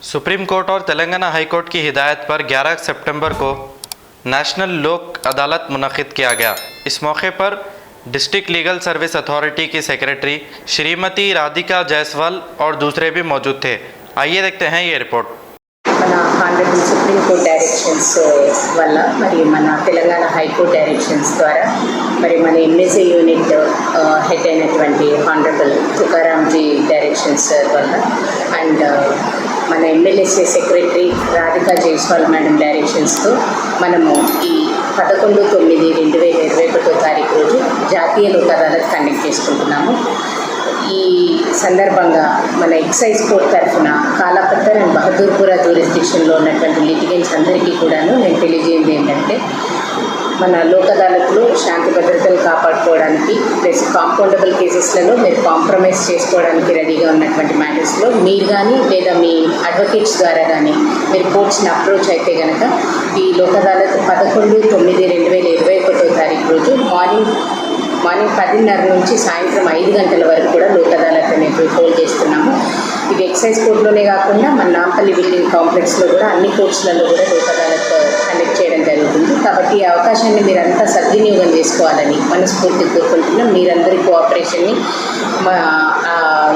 Supreme court और Telangana high court की हिदायत पर 11 सितंबर को नेशनल लोक अदालत मुनक़िद किया गया। इस मौके पर डिस्ट्रिक्ट लीगल सर्विस अथॉरिटी की सेक्रेटरी श्रीमती राधिका जायसवाल और दूसरे भी मौजूद थे। आइए देखते हैं ये रिपोर्ट। మన హానరబుల్ సుప్రీం కోర్ట్ డైరెక్షన్స్ వల్ల మరి మన తెలంగాణ హైకోర్టు డైరెక్షన్స్ ద్వారా మరి మన ఎంఎస్ఏ యూనిట్ హెడ్ అయినటువంటి హానరబుల్ తుకారాంజీ డైరెక్షన్స్ వల్ల అండ్ మన ఎమ్మెల్యేసీ సెక్రటరీ రాధికా జైస్వాల్ మేడం డైరెక్షన్స్తో మనము ఈ 11/9/2021 రోజు జాతీయ లోక్ అదాలత్ కండక్ట్ చేసుకుంటున్నాము। ఈ సందర్భంగా మన ఎక్సైజ్ కోర్ట్ తరఫున కాలాపత్తర్ అండ్ బహదూర్పుర జ్యూరిస్డిక్షన్లో ఉన్నటువంటి లిటిగెంట్స్ అందరికీ కూడాను నేను తెలియజేయండి ఏంటంటే మన లోక్ అదాలత్లో శాంతి భద్రతలు కాపాడుకోవడానికి ప్లస్ కాంపౌండబుల్ కేసెస్లలో మీరు కాంప్రమైజ్ చేసుకోవడానికి రెడీగా ఉన్నటువంటి మ్యాటర్స్లో మీరు కానీ లేదా మీ అడ్వకేట్స్ ద్వారా కానీ మీరు కోర్ట్స్ని అప్రోచ్ అయితే కనుక ఈ లోక్ అదాలత్ 11/9/2021 రోజు మార్నింగ్ 10:30 నుంచి సాయంత్రం 5 గంటల వరకు కూడా లోక్ అదాలత్ అనేది హోల్డ్ చేస్తున్నాము। ఇది ఎక్సైజ్ కోర్టులోనే కాకుండా మన నాంపల్లి బిల్డింగ్ కాంప్లెక్స్లో కూడా అన్ని కోర్ట్స్లలో కూడా లోక్ అదాలత్ కండక్ట్ చేయడం జరుగుతుంది। కాబట్టి ఈ అవకాశాన్ని మీరంతా సద్వినియోగం చేసుకోవాలని మనస్ఫూర్తిగా కోరుకుంటున్నాం। మీరందరి కోఆపరేషన్ని మా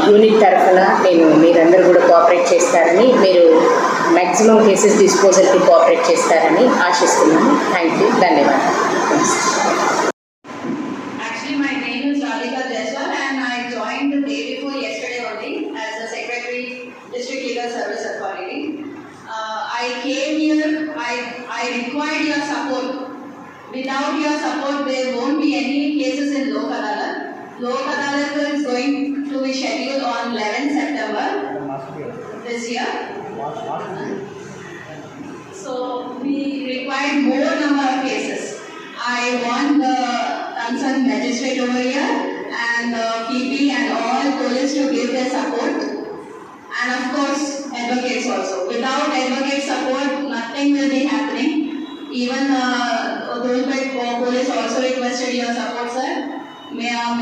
యూనిట్ తరఫున నేను మీరందరూ కూడా కోఆపరేట్ చేస్తారని, మీరు మ్యాక్సిమం కేసెస్ డిస్పోజల్కి కోఆపరేట్ చేస్తారని ఆశిస్తున్నాను। థ్యాంక్ యూ, ధన్యవాదాలు। District Legal Service Authority. I came here, I required your support. Without your support, there won't be any cases in Lok Adalat. Lok Adalat is going to be scheduled on 11 September this year. So we required more number of cases. I want the concerned magistrate over here and PP and all police to give their support. And of course, advocates also. Without advocate support, nothing will be happening. Even Dulpet police also requested your support, sir.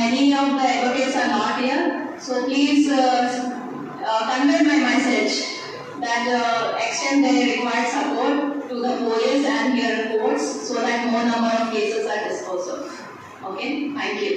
Many of the advocates are not here. So please convey my message that extend their required support to the police and your courts so that more number of cases are disposed of. Okay, thank you.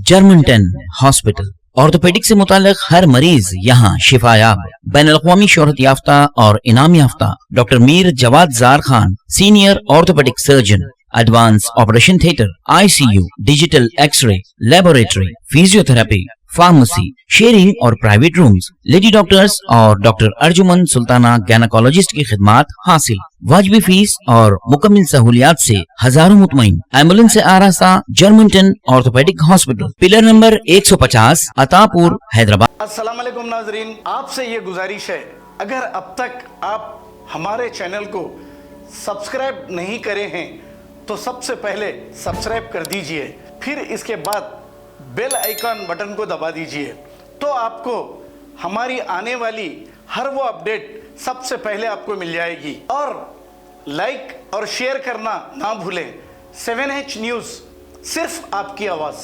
Germanton hospital orthopaedic से मुताल्लिक हर मरीज यहाँ शिफायाब। बैनुल-अक़वामी शोहरत याफ्ता और इनाम याफ्ता doctor Mir Jawad Zar Khan, senior orthopaedic surgeon, advance operation theatre, ICU, digital x ray, laboratory, physiotherapy, pharmacy, sharing और private rooms, lady doctors और डॉक्टर अर्जुमन सुल्ताना गैनकोलॉजिस्ट की खिदमात हासिल। वाजबी फीस और मुकम्मल सहूलियात से हजारों मुतमईन। एम्बुलेंस से आरास्ता Germanton orthopaedic hospital, pillar number 150, Attapur, Hyderabad. अस्सलाम वालेकुम नाजरीन, आपसे ये गुजारिश है, अगर अब तक आप हमारे चैनल को सब्सक्राइब नहीं करे हैं तो सबसे पहले सब्सक्राइब कर दीजिए, फिर इसके बाद बेल आइकन बटन को दबा दीजिए, तो आपको हमारी आने वाली हर वो अपडेट सबसे पहले आपको मिल जाएगी। और लाइक और शेयर करना ना भूलें। 7H न्यूज़, सिर्फ आपकी आवाज़।